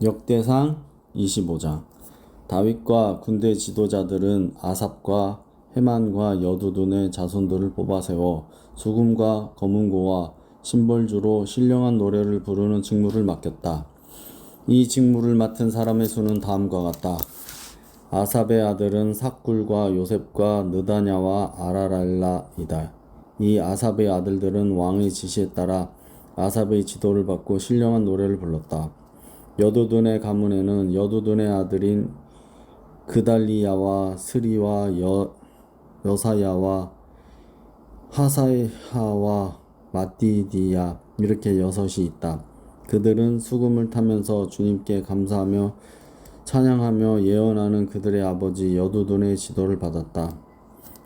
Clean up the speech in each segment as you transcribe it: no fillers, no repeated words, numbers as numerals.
역대상 25장. 다윗과 군대 지도자들은 아삽과 헤만과 여두둔의 자손들을 뽑아 세워 수금과 검은고와 심벌주로 신령한 노래를 부르는 직무를 맡겼다. 이 직무를 맡은 사람의 수는 다음과 같다. 아삽의 아들은 삭굴과 요셉과 느다냐와 아라랄라이다. 이 아삽의 아들들은 왕의 지시에 따라 아삽의 지도를 받고 신령한 노래를 불렀다. 여두둔의 가문에는 여두둔의 아들인 그달리야와 스리와 여사야와 하사야와 마띠디야 이렇게 여섯이 있다. 그들은 수금을 타면서 주님께 감사하며 찬양하며 예언하는 그들의 아버지 여두둔의 지도를 받았다.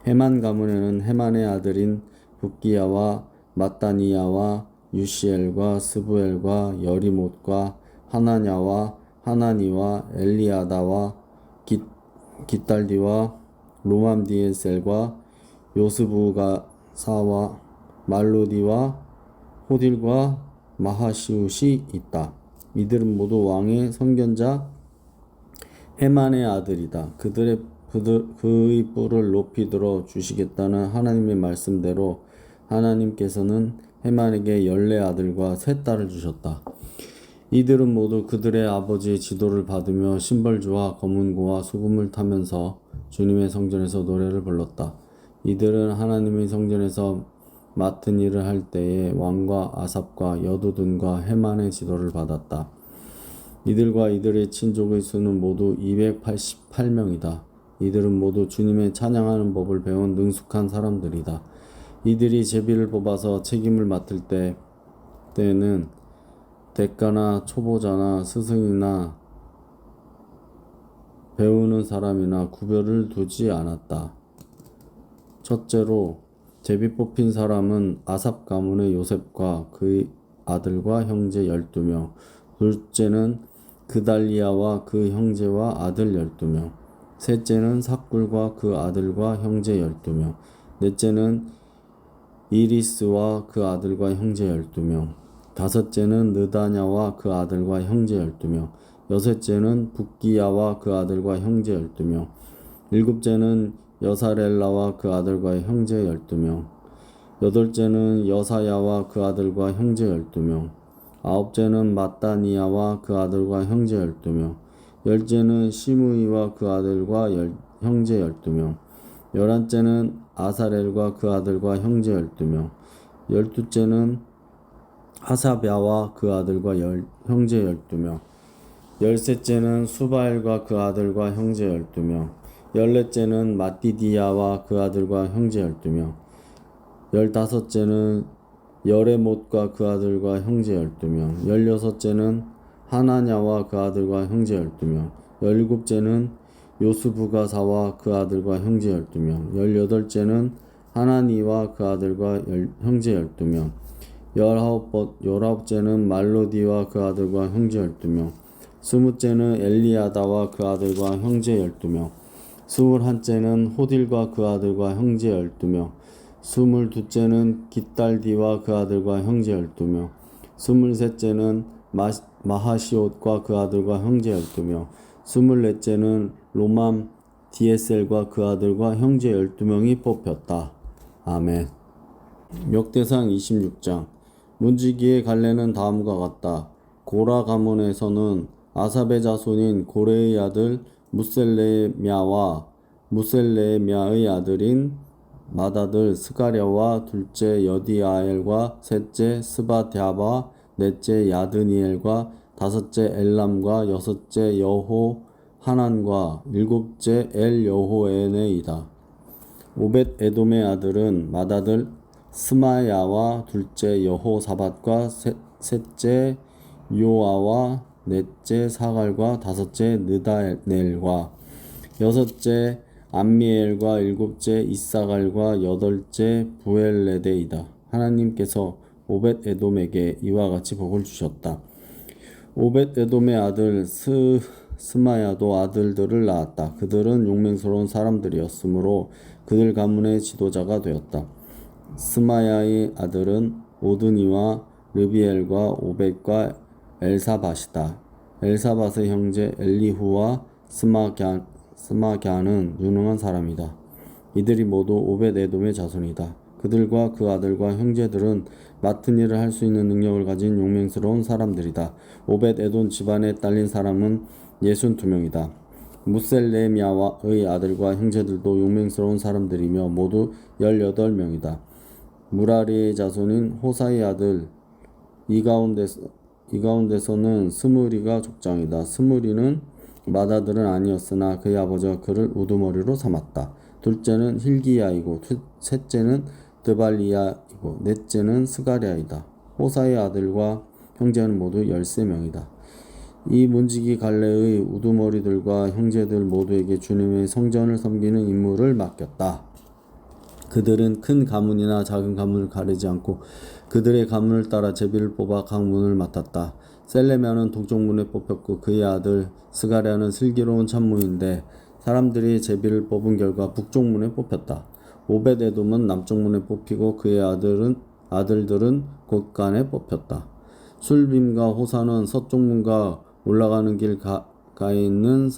헤만 가문에는 헤만의 아들인 붓기야와 마따니야와 유시엘과 스부엘과 여리못과 하나냐와 하나니와 엘리아다와 깃달디와 로맘디에셀과 요스부가사와 말로디와 호딜과 마하시웃이 있다. 이들은 모두 왕의 선견자 헤만의 아들이다. 그의 뿔을 높이 들어 주시겠다는 하나님의 말씀대로 하나님께서는 헤만에게 14아들과 3딸을 주셨다. 이들은 모두 그들의 아버지의 지도를 받으며 심벌주와 검은고와 수금을 타면서 주님의 성전에서 노래를 불렀다. 이들은 하나님의 성전에서 맡은 일을 할 때에 왕과 아삽과 여두둔과 헤만의 지도를 받았다. 이들과 이들의 친족의 수는 모두 288명이다. 이들은 모두 주님의 찬양하는 법을 배운 능숙한 사람들이다. 이들이 제비를 뽑아서 책임을 맡을 때는 대가나 초보자나 스승이나 배우는 사람이나 구별을 두지 않았다. 첫째로 제비 뽑힌 사람은 아삽 가문의 요셉과 그의 아들과 형제 12명, 둘째는 그달리야와 그 형제와 아들 12명, 셋째는 삭굴과 그 아들과 형제 12명, 넷째는 이리스와 그 아들과 형제 12명, 다섯째는 느다냐와 그 아들과 형제 12명, 여섯째는 붓기야와 그 아들과 형제 12명, 일곱째는 여사렐라와 그 아들과 형제 12명, 여덟째는 여사야와 그 아들과 형제 12명, 아홉째는 마따니야와 그 아들과 형제 12명, 열째는 시므이와 그 아들과 형제 12명, 열한째는 아사렐과 그 아들과 형제 12명, 열두째는 하사랴와 그 아들과 형제 12명, 열셋째는 수바엘과 그 아들과 형제 12명, 열넷째는 마띠디야와 그 아들과 형제 12명, 열다섯째는 여레못과 그 아들과 형제 12명, 열여섯째는 하나냐와 그 아들과 형제 12명, 열일곱째는 요스부가사와 그 아들과 형제 12명, 열여덟째는 하나니와 그 아들과 형제 12명, 열아홉째는 말로디와 그 아들과 형제 12명, 스무째는 엘리아다와 그 아들과 형제 12명, 스물한째는 호딜과 그 아들과 형제 12명, 스물두째는 깃달디와 그 아들과 형제 12명, 스물셋째는 마하시옷과 그 아들과 형제 12명, 스물넷째는 로맘 디에셀과 그 아들과 형제 12명이 뽑혔다. 아멘. 역대상 26장. 문지기의 갈래는 다음과 같다. 고라 가문에서는 아삽의 자손인 고레의 아들 무셀레미야와 무셀레미야의 아들인 맏아들 스가랴와 둘째 여디아엘과 셋째 스바랴와 넷째 야드니엘과 다섯째 엘람과 여섯째 여호하난과 일곱째 엘여호에네이다. 오벳 에돔의 아들은 맏아들 스마야와 둘째 여호사밧과 셋째 요아와 넷째 사갈과 다섯째 느다넬과 여섯째 암미엘과 일곱째 이사갈과 여덟째 부엘레데이다. 하나님께서 오벳 에돔에게 이와 같이 복을 주셨다. 오벳 에돔의 아들 스마야도 아들들을 낳았다. 그들은 용맹스러운 사람들이었으므로 그들 가문의 지도자가 되었다. 스마야의 아들은 오드니와 르비엘과 오벳과 엘사밧이다. 엘사밧의 형제 엘리후와 스마갸는 유능한 사람이다. 이들이 모두 오벳에돔의 자손이다. 그들과 그 아들과 형제들은 맡은 일을 할 수 있는 능력을 가진 용맹스러운 사람들이다. 오벳에돔 집안에 딸린 사람은 62명이다. 무셀레미아의 아들과 형제들도 용맹스러운 사람들이며 모두 18명이다. 무라리의 자손인 호사의 아들 이 가운데서는 스무리가 족장이다. 스무리는 맏아들은 아니었으나 그의 아버지가 그를 우두머리로 삼았다. 둘째는 힐기야이고 셋째는 드발리야이고 넷째는 스가랴이다. 호사의 아들과 형제는 모두 13명이다. 이 문지기 갈레의 우두머리들과 형제들 모두에게 주님의 성전을 섬기는 임무를 맡겼다. 그들은 큰 가문이나 작은 가문을 가리지 않고 그들의 가문을 따라 제비를 뽑아 각 문을 맡았다. 셀레미아는 동쪽문에 뽑혔고 그의 아들 스가랴는 슬기로운 참모인데 사람들이 제비를 뽑은 결과 북쪽문에 뽑혔다. 오벳에돔은 남쪽문에 뽑히고 그의 아들들은 곳간에 뽑혔다. 술빔과 호사는 서쪽문과 올라가는 길 가에 있는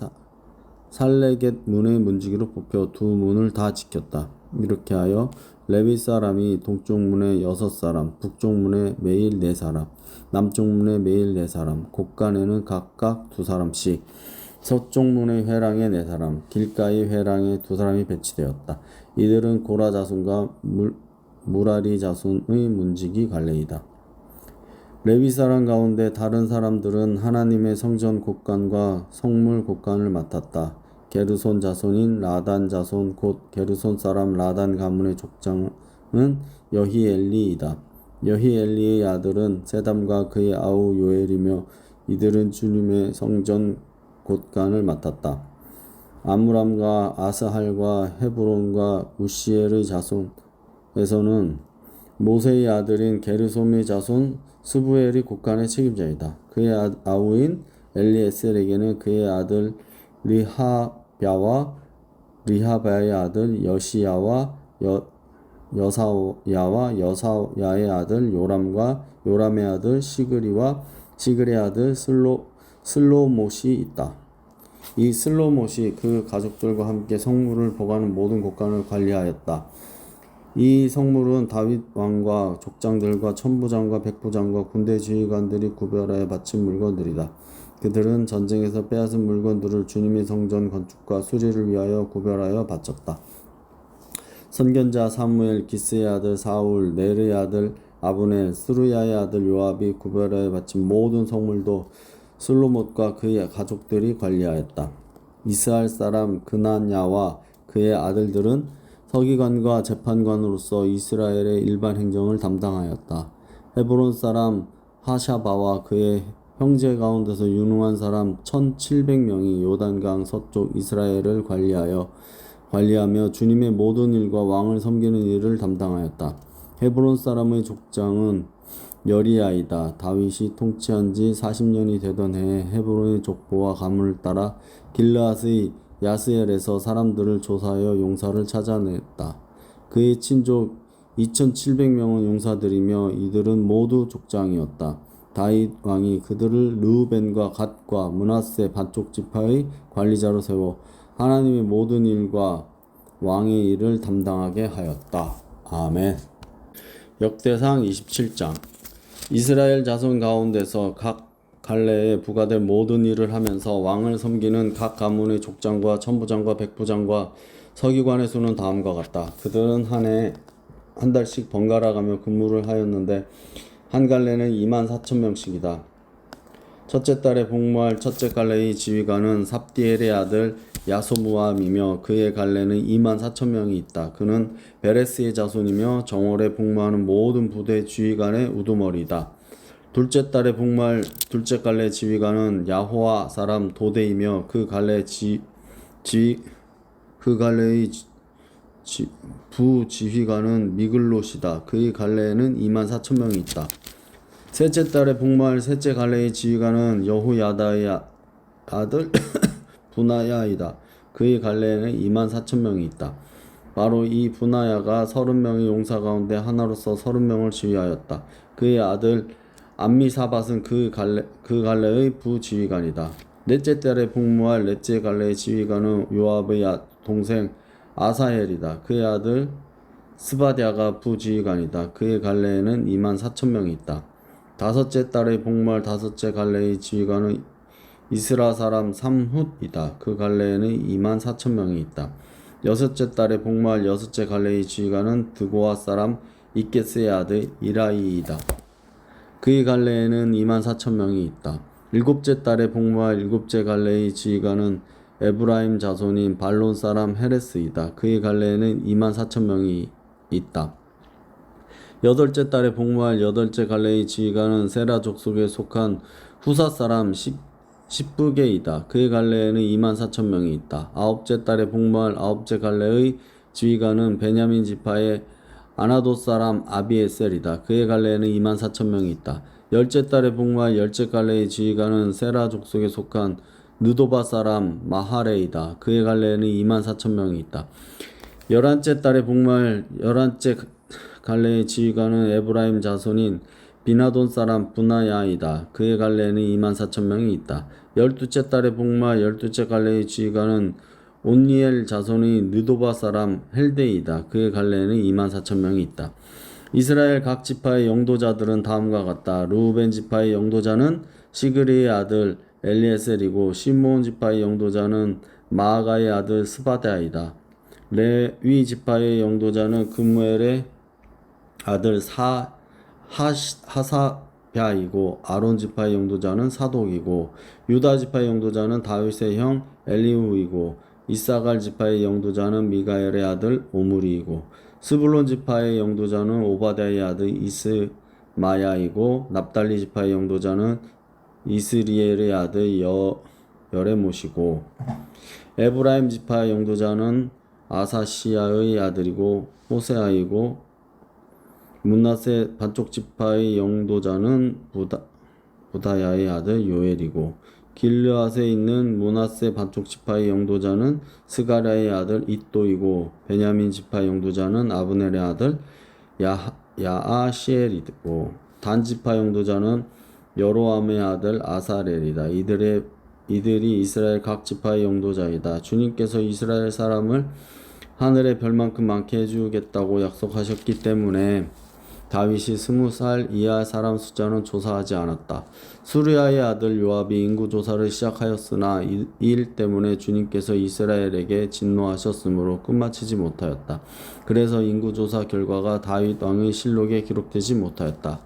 살레겟 문의 문지기로 뽑혀 두 문을 다 지켰다. 이렇게 하여 레위 사람이 동쪽문에 6사람, 북쪽문에 매일 4사람, 남쪽문에 매일 4사람, 곳간에는 각각 2사람씩, 서쪽문의 회랑에 4사람, 길가의 회랑에 2사람이 배치되었다. 이들은 고라 자손과 무라리 자손의 문지기 갈레이다. 레위 사람 가운데 다른 사람들은 하나님의 성전 곳간과 성물 곳간을 맡았다. 게르손 자손인 라단 자손 곧 게르손 사람 라단 가문의 족장은 여히엘리이다. 여히엘리의 아들은 세담과 그의 아우 요엘이며 이들은 주님의 성전 곳간을 맡았다. 아므람과 아스할과 헤브론과 우시엘의 자손에서는 모세의 아들인 게르솜의 자손 스부엘이 곳간의 책임자이다. 그의 아우인 엘리에셀에게는 그의 아들 리하바의 아들 여시야와 여사야의 아들 요람과 요람의 아들 시그리와 시그리의 아들 슬로못이 있다. 이 슬로못이 그 가족들과 함께 성물을 보관하는 모든 곳간을 관리하였다. 이 성물은 다윗 왕과 족장들과 천부장과 백부장과 군대 지휘관들이 구별하여 바친 물건들이다. 그들은 전쟁에서 빼앗은 물건들을 주님의 성전 건축과 수리를 위하여 구별하여 바쳤다. 선견자 사무엘, 기스의 아들 사울, 넬의 아들 아브넬, 스루야의 아들 요압이 구별하여 바친 모든 성물도 슬로못과 그의 가족들이 관리하였다. 이스라엘 사람 그나냐와 그의 아들들은 서기관과 재판관으로서 이스라엘의 일반 행정을 담당하였다. 헤브론 사람 하샤바와 그의 형제 가운데서 유능한 사람 1700명이 요단강 서쪽 이스라엘을 관리하며 주님의 모든 일과 왕을 섬기는 일을 담당하였다. 헤브론 사람의 족장은 여리야이다. 다윗이 통치한 지 40년이 되던 해에 헤브론의 족보와 가문을 따라 길르앗의 야스엘에서 사람들을 조사하여 용사를 찾아냈다. 그의 친족 2700명은 용사들이며 이들은 모두 족장이었다. 다윗 왕이 그들을 르우벤과 갓과 므낫세 반쪽 지파의 관리자로 세워 하나님의 모든 일과 왕의 일을 담당하게 하였다. 아멘. 역대상 27장. 이스라엘 자손 가운데서 각 갈레에 부과될 모든 일을 하면서 왕을 섬기는 각 가문의 족장과 천부장과 백부장과 서기관의 수는 다음과 같다. 그들은 한 해에 한 달씩 번갈아 가며 근무를 하였는데 한 갈래는 24,000명씩이다. 첫째 달에 복무할 첫째 갈래의 지휘관은 삽디엘의 아들 야소무암이며 그의 갈래는 24,000명이 있다. 그는 베레스의 자손이며 정월에 복무하는 모든 부대 지휘관의 우두머리다. 둘째 달에 복무할 둘째 갈래 지휘관은 야호와 사람 도데이며 그 갈래의 부지휘관은 미글롯이다. 그의 갈래에는 24,000명이 있다. 셋째 달에 복무할 셋째 갈래의 지휘관은 여호야다의 아들 분하야이다. 그의 갈래에는 24,000명이 있다. 바로 이 분하야가 30명의 용사 가운데 하나로서 30명을 지휘하였다. 그의 아들 암미사밧은 그 갈래의 부지휘관이다. 넷째 달에 복무할 넷째 갈래의 지휘관은 요압의 동생 아사헬이다. 그의 아들 스바랴가 부지휘관이다. 그의 갈래에는 24,000명이 있다. 다섯째 달에 복무할 다섯째 갈래의 지휘관은 이스라 사람 삼훗이다. 그 갈래에는 24,000명이 있다. 여섯째 달에 복무할 여섯째 갈래의 지휘관은 드고아 사람 이게스의 아들 이라이이다. 그의 갈래에는 24,000명이 있다. 일곱째 달에 복무할 일곱째 갈래의 지휘관은 에브라임 자손인 발론 사람 헤레스이다. 그의 갈래에는 24,000명이 있다. 여덟째 달에 복무할 여덟째 갈래의 지휘관은 세라 족속에 속한 후사 사람 십부게이다. 그의 갈래에는 24,000명이 있다. 아홉째 달에 복무할 아홉째 갈래의 지휘관은 베냐민 지파의 아나도 사람 아비에셀이다. 그의 갈래에는 24,000명이 있다. 열째 달에 복무할 열째 갈래의 지휘관은 세라 족속에 속한 느도바 사람 마하레이다. 그의 갈래에는 24,000명이 있다. 열한째 달에 복무할 열한째 갈래의 지휘관은 에브라임 자손인 비나돈 사람 분하야이다. 그의 갈래에는 24,000명이 있다. 열두째 달에 복무할 열두째 갈래의 지휘관은 온니엘 자손인 느도바 사람 헬데이다. 그의 갈래에는 24,000명이 있다. 이스라엘 각 지파의 영도자들은 다음과 같다. 르우벤 지파의 영도자는 시그리의 아들 엘리에셀이고 시므온 지파의 영도자는 마아가의 아들 스바다이다. 레위 지파의 영도자는 그무엘의 아들 하사랴이고 아론 지파의 영도자는 사독이고 유다 지파의 영도자는 다윗의 형 엘리후이고 이사갈 지파의 영도자는 미가엘의 아들 오므리이고 스불론 지파의 영도자는 오바댜의 아들 이스마야이고 납달리 지파의 영도자는 이스리엘의 아들 여레못이고 에브라임 지파의 영도자는 아사시야의 아들이고 호세아이고 문나세 반쪽 지파의 영도자는 부다야의 아들 요엘이고 길르앗에 있는 문하세 반쪽 지파의 영도자는 스가랴의 아들 id도이고 베냐민 지파의 영도자는 아브넬의 아들 야아시엘이고 단 지파 영도자는 여로함의 아들 아사렐이다. 이들이 이스라엘 각 지파의 영도자이다. 주님께서 이스라엘 사람을 하늘의 별만큼 많게 해주겠다고 약속하셨기 때문에 다윗이 20살 이하 사람 숫자는 조사하지 않았다. 수르야의 아들 요압이 인구 조사를 시작하였으나 이 일 때문에 주님께서 이스라엘에게 진노하셨으므로 끝마치지 못하였다. 그래서 인구 조사 결과가 다윗 왕의 실록에 기록되지 못하였다.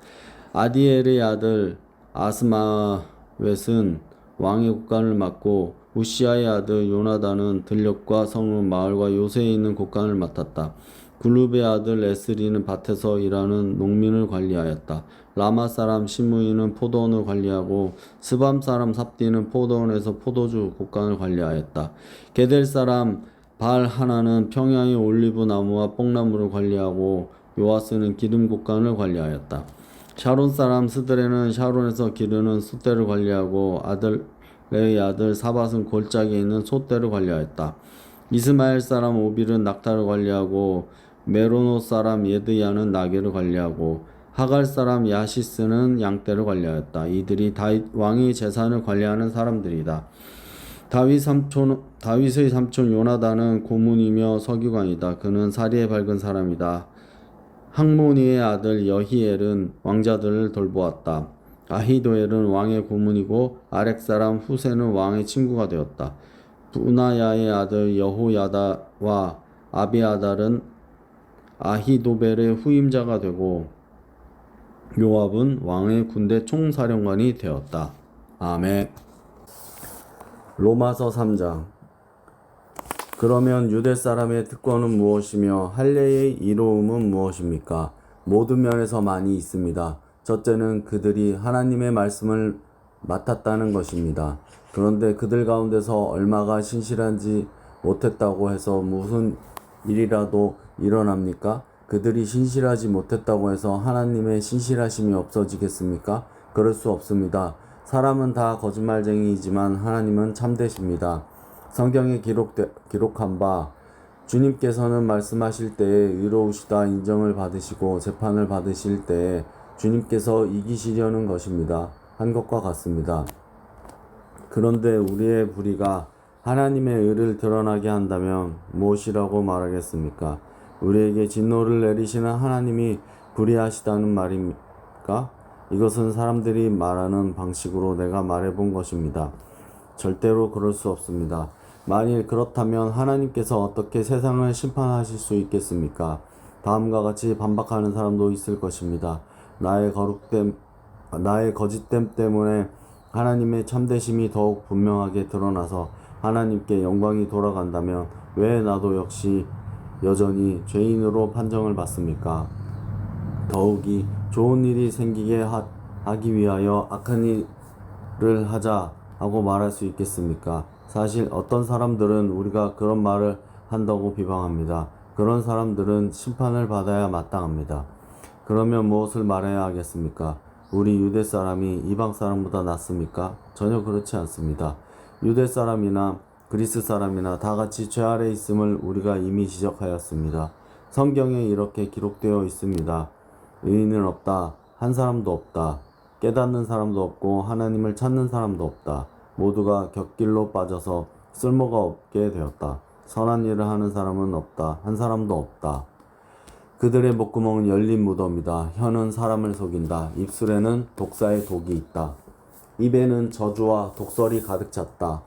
아디엘의 아들 아스마웻은 왕의 곳간을 맡고 우시아의 아들 요나단은 들녘과 성읍 마을과 요새에 있는 곳간을 맡았다. 글룹의 아들 에스리는 밭에서 일하는 농민을 관리하였다. 라마 사람 시므이는 포도원을 관리하고 스밤 사람 삽디는 포도원에서 포도주 곳간을 관리하였다. 게델 사람 발 하나는 평양의 올리브 나무와 뽕나무를 관리하고 요아스는 기름 곳간을 관리하였다. 샤론 사람 스드레는 샤론에서 기르는 숫대를 관리하고 레의 아들 사밧은 골짜기에 있는 솥대를 관리하였다. 이스마엘 사람 오빌은 낙타를 관리하고 메로노 사람 예드야는 나귀를 관리하고 하갈 사람 야시스는 양떼를 관리하였다. 이들이 다윗 왕의 재산을 관리하는 사람들이다. 다윗의 삼촌 요나단은 고문이며 서기관이다. 그는 사리에 밝은 사람이다. 항모니의 아들 여히엘은 왕자들을 돌보았다. 아히도엘은 왕의 고문이고 아렉 사람 후세는 왕의 친구가 되었다. 부나야의 아들 여호야다와 아비아달은 아히도벨의 후임자가 되고 요압은 왕의 군대 총사령관이 되었다. 아멘. 로마서 3장. 그러면 유대 사람의 특권은 무엇이며 할례의 이로움은 무엇입니까? 모든 면에서 많이 있습니다. 첫째는 그들이 하나님의 말씀을 맡았다는 것입니다. 그런데 그들 가운데서 얼마가 신실한지 못했다고 해서 무슨 일이라도 일어납니까? 그들이 신실하지 못했다고 해서 하나님의 신실하심이 없어지겠습니까? 그럴 수 없습니다. 사람은 다 거짓말쟁이이지만 하나님은 참되십니다. 성경에 기록한 바 주님께서는 말씀하실 때에 의로우시다 인정을 받으시고 재판을 받으실 때에 주님께서 이기시려는 것입니다. 한 것과 같습니다. 그런데 우리의 불의가 하나님의 의를 드러나게 한다면 무엇이라고 말하겠습니까? 우리에게 진노를 내리시는 하나님이 불의하시다는 말입니까? 이것은 사람들이 말하는 방식으로 내가 말해본 것입니다. 절대로 그럴 수 없습니다. 만일 그렇다면 하나님께서 어떻게 세상을 심판하실 수 있겠습니까? 다음과 같이 반박하는 사람도 있을 것입니다. 나의 거짓됨 때문에 하나님의 참되심이 더욱 분명하게 드러나서 하나님께 영광이 돌아간다면 왜 나도 역시 여전히 죄인으로 판정을 받습니까? 더욱이 좋은 일이 생기게 하기 위하여 악한 일을 하자 하고 말할 수 있겠습니까? 사실 어떤 사람들은 우리가 그런 말을 한다고 비방합니다. 그런 사람들은 심판을 받아야 마땅합니다. 그러면 무엇을 말해야 하겠습니까? 우리 유대 사람이 이방 사람보다 낫습니까? 전혀 그렇지 않습니다. 유대 사람이나 그리스 사람이나 다 같이 죄 아래 있음을 우리가 이미 지적하였습니다. 성경에 이렇게 기록되어 있습니다. 의인은 없다. 한 사람도 없다. 깨닫는 사람도 없고 하나님을 찾는 사람도 없다. 모두가 곁길로 빠져서 쓸모가 없게 되었다. 선한 일을 하는 사람은 없다. 한 사람도 없다. 그들의 목구멍은 열린 무덤이다. 혀는 사람을 속인다. 입술에는 독사의 독이 있다. 입에는 저주와 독설이 가득 찼다.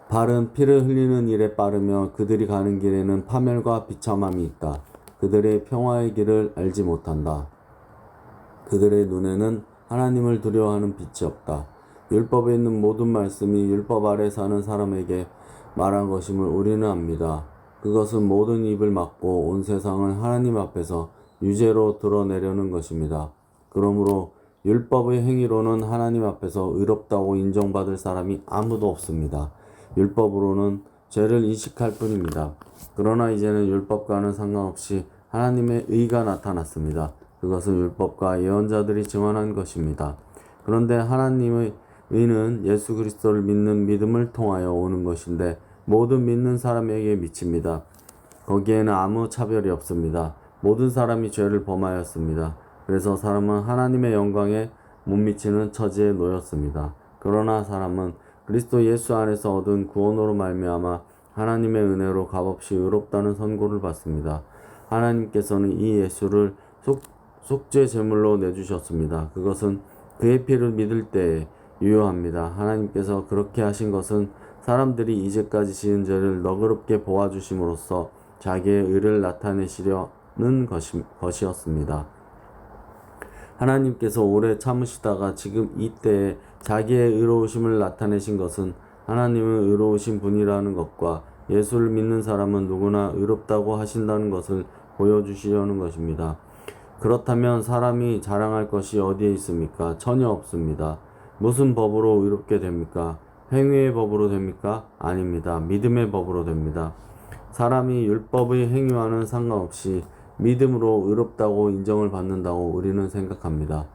발은 피를 흘리는 일에 빠르며 그들이 가는 길에는 파멸과 비참함이 있다. 그들의 평화의 길을 알지 못한다. 그들의 눈에는 하나님을 두려워하는 빛이 없다. 율법에 있는 모든 말씀이 율법 아래 사는 사람에게 말한 것임을 우리는 압니다. 그것은 모든 입을 막고 온 세상을 하나님 앞에서 유죄로 드러내려는 것입니다. 그러므로 율법의 행위로는 하나님 앞에서 의롭다고 인정받을 사람이 아무도 없습니다. 율법으로는 죄를 인식할 뿐입니다. 그러나 이제는 율법과는 상관없이 하나님의 의가 나타났습니다. 그것은 율법과 예언자들이 증언한 것입니다. 그런데 하나님의 의는 예수 그리스도를 믿는 믿음을 통하여 오는 것인데 모든 믿는 사람에게 미칩니다. 거기에는 아무 차별이 없습니다. 모든 사람이 죄를 범하였습니다. 그래서 사람은 하나님의 영광에 못 미치는 처지에 놓였습니다. 그러나 사람은 그리스도 예수 안에서 얻은 구원으로 말미암아 하나님의 은혜로 값없이 의롭다는 선고를 받습니다. 하나님께서는 이 예수를 속죄 제물로 내주셨습니다. 그것은 그의 피를 믿을 때에 유효합니다. 하나님께서 그렇게 하신 것은 사람들이 이제까지 지은 죄를 너그럽게 보아주심으로써 자기의 의를 나타내시려는 것이었습니다. 하나님께서 오래 참으시다가 지금 이때에 자기의 의로우심을 나타내신 것은 하나님은 의로우신 분이라는 것과 예수를 믿는 사람은 누구나 의롭다고 하신다는 것을 보여주시려는 것입니다. 그렇다면 사람이 자랑할 것이 어디에 있습니까? 전혀 없습니다. 무슨 법으로 의롭게 됩니까? 행위의 법으로 됩니까? 아닙니다. 믿음의 법으로 됩니다. 사람이 율법의 행위와는 상관없이 믿음으로 의롭다고 인정을 받는다고 우리는 생각합니다.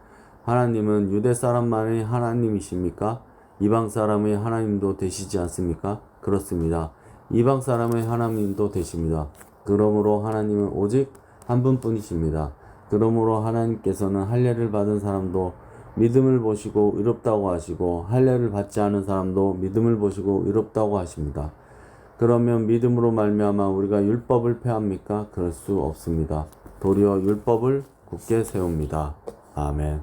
하나님은 유대 사람만의 하나님이십니까? 이방 사람의 하나님도 되시지 않습니까? 그렇습니다. 이방 사람의 하나님도 되십니다. 그러므로 하나님은 오직 한 분뿐이십니다. 그러므로 하나님께서는 할례를 받은 사람도 믿음을 보시고 의롭다고 하시고 할례를 받지 않은 사람도 믿음을 보시고 의롭다고 하십니다. 그러면 믿음으로 말미암아 우리가 율법을 폐합니까? 그럴 수 없습니다. 도리어 율법을 굳게 세웁니다. 아멘.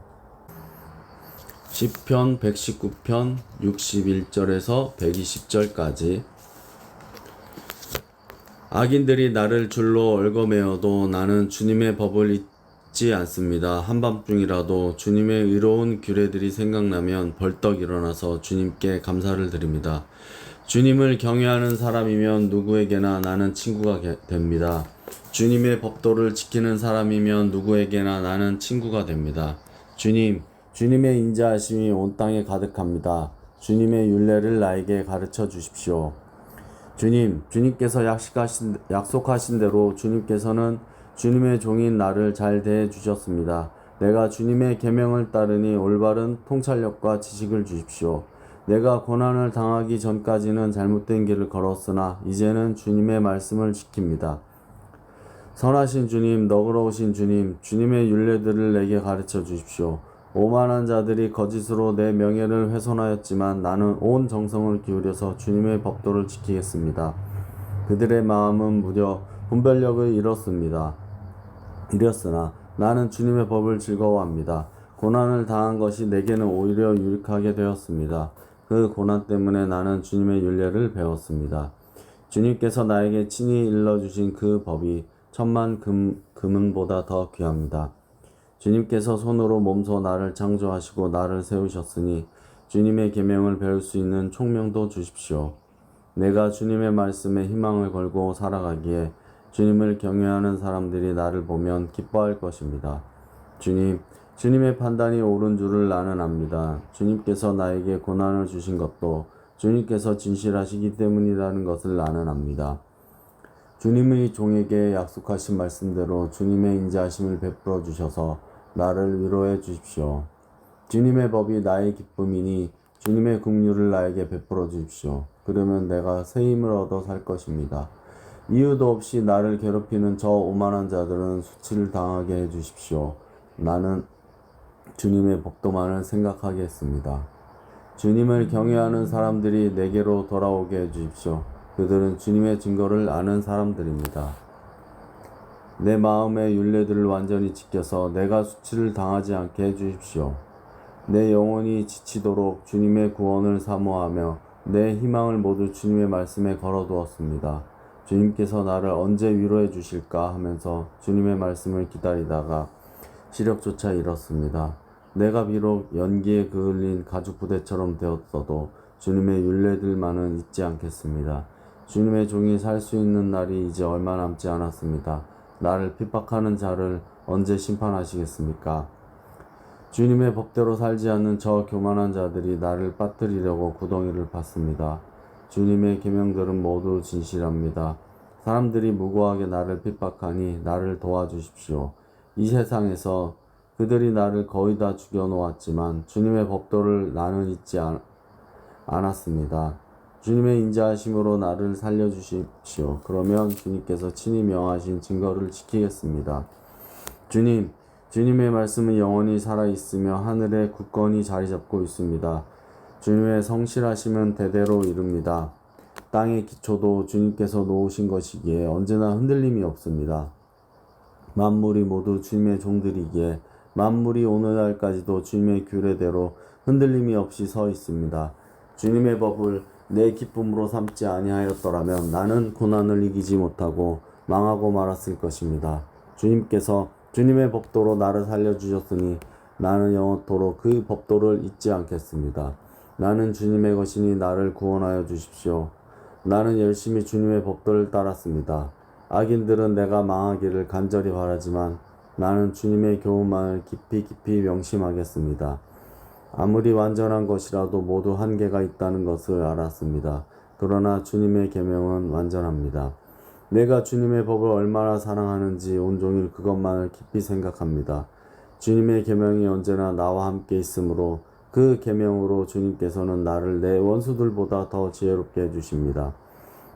시편 119편 61절에서 120절까지 악인들이 나를 줄로 얽어매어도 나는 주님의 법을 잊지 않습니다. 한밤중이라도 주님의 의로운 규례들이 생각나면 벌떡 일어나서 주님께 감사를 드립니다. 주님을 경외하는 사람이면 누구에게나 나는 친구가 됩니다. 주님의 법도를 지키는 사람이면 누구에게나 나는 친구가 됩니다. 주님의 인자하심이 온 땅에 가득합니다. 주님의 율례를 나에게 가르쳐 주십시오. 주님께서 약속하신 대로 주님께서는 주님의 종인 나를 잘 대해 주셨습니다. 내가 주님의 계명을 따르니 올바른 통찰력과 지식을 주십시오. 내가 고난을 당하기 전까지는 잘못된 길을 걸었으나 이제는 주님의 말씀을 지킵니다. 선하신 주님, 너그러우신 주님, 주님의 율례들을 내게 가르쳐 주십시오. 오만한 자들이 거짓으로 내 명예를 훼손하였지만 나는 온 정성을 기울여서 주님의 법도를 지키겠습니다. 그들의 마음은 무려 분별력을 잃었으나 나는 주님의 법을 즐거워합니다. 고난을 당한 것이 내게는 오히려 유익하게 되었습니다. 그 고난 때문에 나는 주님의 율례를 배웠습니다. 주님께서 나에게 친히 일러주신 그 법이 천만 금은보다 더 귀합니다. 주님께서 손으로 몸소 나를 창조하시고 나를 세우셨으니 주님의 계명을 배울 수 있는 총명도 주십시오. 내가 주님의 말씀에 희망을 걸고 살아가기에 주님을 경외하는 사람들이 나를 보면 기뻐할 것입니다. 주님의 판단이 옳은 줄을 나는 압니다. 주님께서 나에게 고난을 주신 것도 주님께서 진실하시기 때문이라는 것을 나는 압니다. 주님의 종에게 약속하신 말씀대로 주님의 인자하심을 베풀어 주셔서 나를 위로해 주십시오. 주님의 법이 나의 기쁨이니 주님의 긍휼을 나에게 베풀어 주십시오. 그러면 내가 새 힘을 얻어 살 것입니다. 이유도 없이 나를 괴롭히는 저 오만한 자들은 수치를 당하게 해 주십시오. 나는 주님의 법도만을 생각하겠습니다. 주님을 경외하는 사람들이 내게로 돌아오게 해 주십시오. 그들은 주님의 증거를 아는 사람들입니다. 내 마음의 율례들을 완전히 지켜서 내가 수치를 당하지 않게 해 주십시오. 내 영혼이 지치도록 주님의 구원을 사모하며 내 희망을 모두 주님의 말씀에 걸어두었습니다. 주님께서 나를 언제 위로해 주실까 하면서 주님의 말씀을 기다리다가 시력조차 잃었습니다. 내가 비록 연기에 그을린 가죽 부대처럼 되었어도 주님의 율례들만은 잊지 않겠습니다. 주님의 종이 살 수 있는 날이 이제 얼마 남지 않았습니다. 나를 핍박하는 자를 언제 심판하시겠습니까? 주님의 법대로 살지 않는 저 교만한 자들이 나를 빠뜨리려고 구덩이를 팠습니다. 주님의 계명들은 모두 진실합니다. 사람들이 무고하게 나를 핍박하니 나를 도와주십시오. 이 세상에서 그들이 나를 거의 다 죽여놓았지만 주님의 법도를 나는 잊지 않았습니다. 주님의 인자하심으로 나를 살려주십시오. 그러면 주님께서 친히 명하신 증거를 지키겠습니다. 주님의 말씀은 영원히 살아있으며 하늘에 굳건히 자리잡고 있습니다. 주님의 성실하심은 대대로 이릅니다. 땅의 기초도 주님께서 놓으신 것이기에 언제나 흔들림이 없습니다. 만물이 모두 주님의 종들이기에 만물이 오늘날까지도 주님의 규례대로 흔들림이 없이 서 있습니다. 주님의 법을 내 기쁨으로 삼지 아니하였더라면 나는 고난을 이기지 못하고 망하고 말았을 것입니다. 주님께서 주님의 법도로 나를 살려주셨으니 나는 영원토록 그 법도를 잊지 않겠습니다. 나는 주님의 것이니 나를 구원하여 주십시오. 나는 열심히 주님의 법도를 따랐습니다. 악인들은 내가 망하기를 간절히 바라지만 나는 주님의 교훈만을 깊이 명심하겠습니다. 아무리 완전한 것이라도 모두 한계가 있다는 것을 알았습니다. 그러나 주님의 계명은 완전합니다. 내가 주님의 법을 얼마나 사랑하는지 온종일 그것만을 깊이 생각합니다. 주님의 계명이 언제나 나와 함께 있으므로 그 계명으로 주님께서는 나를 내 원수들보다 더 지혜롭게 해주십니다.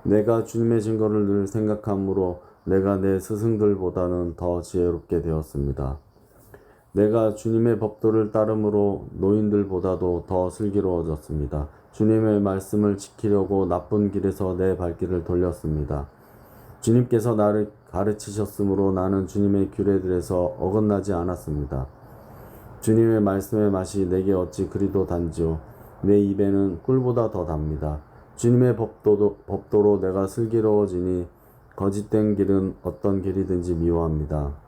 내가 주님의 증거를 늘 생각함으로 내가 내 스승들보다는 더 지혜롭게 되었습니다. 내가 주님의 법도를 따름으로 노인들보다도 더 슬기로워졌습니다. 주님의 말씀을 지키려고 나쁜 길에서 내 발길을 돌렸습니다. 주님께서 나를 가르치셨으므로 나는 주님의 규례들에서 어긋나지 않았습니다. 주님의 말씀의 맛이 내게 어찌 그리도 단지요. 내 입에는 꿀보다 더 답니다. 주님의 법도로 내가 슬기로워지니 거짓된 길은 어떤 길이든지 미워합니다.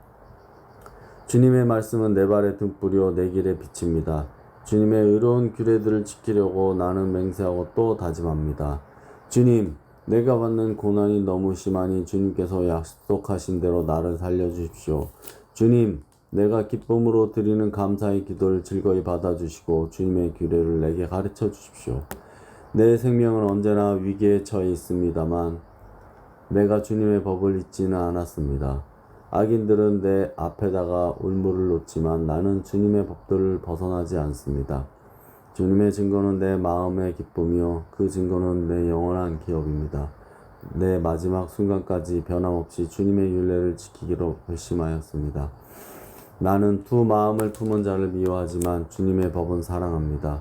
주님의 말씀은 내 발의 등불이요 내 길의 빛입니다. 주님의 의로운 규례들을 지키려고 나는 맹세하고 또 다짐합니다. 주님, 내가 받는 고난이 너무 심하니 주님께서 약속하신 대로 나를 살려주십시오. 주님, 내가 기쁨으로 드리는 감사의 기도를 즐거이 받아주시고 주님의 규례를 내게 가르쳐 주십시오. 내 생명은 언제나 위기에 처해 있습니다만 내가 주님의 법을 잊지는 않았습니다. 악인들은 내 앞에다가 울물을 놓지만 나는 주님의 법들을 벗어나지 않습니다. 주님의 증거는 내 마음의 기쁨이요 그 증거는 내 영원한 기업입니다. 내 마지막 순간까지 변함없이 주님의 율례를 지키기로 결심하였습니다. 나는 두 마음을 품은 자를 미워하지만 주님의 법은 사랑합니다.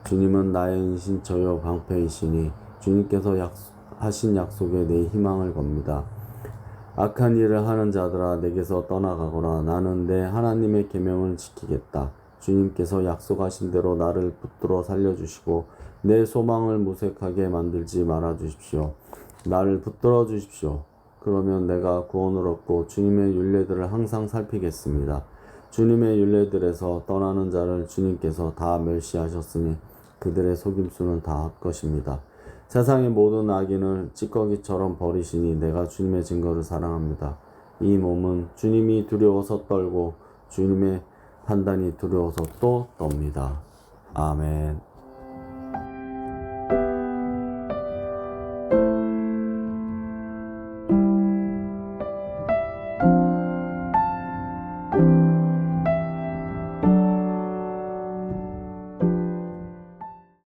주님은 나의 은신처요 방패이시니 주님께서 하신 약속에 내 희망을 겁니다. 악한 일을 하는 자들아 내게서 떠나가거라. 나는 내 하나님의 계명을 지키겠다. 주님께서 약속하신 대로 나를 붙들어 살려주시고 내 소망을 무색하게 만들지 말아 주십시오. 나를 붙들어 주십시오. 그러면 내가 구원을 얻고 주님의 율례들을 항상 살피겠습니다. 주님의 율례들에서 떠나는 자를 주님께서 다 멸시하셨으니 그들의 속임수는 다 헛것입니다. 세상의 모든 악인을 찌꺼기처럼 버리시니 내가 주님의 증거를 사랑합니다. 이 몸은 주님이 두려워서 떨고 주님의 판단이 두려워서 또 떱니다. 아멘.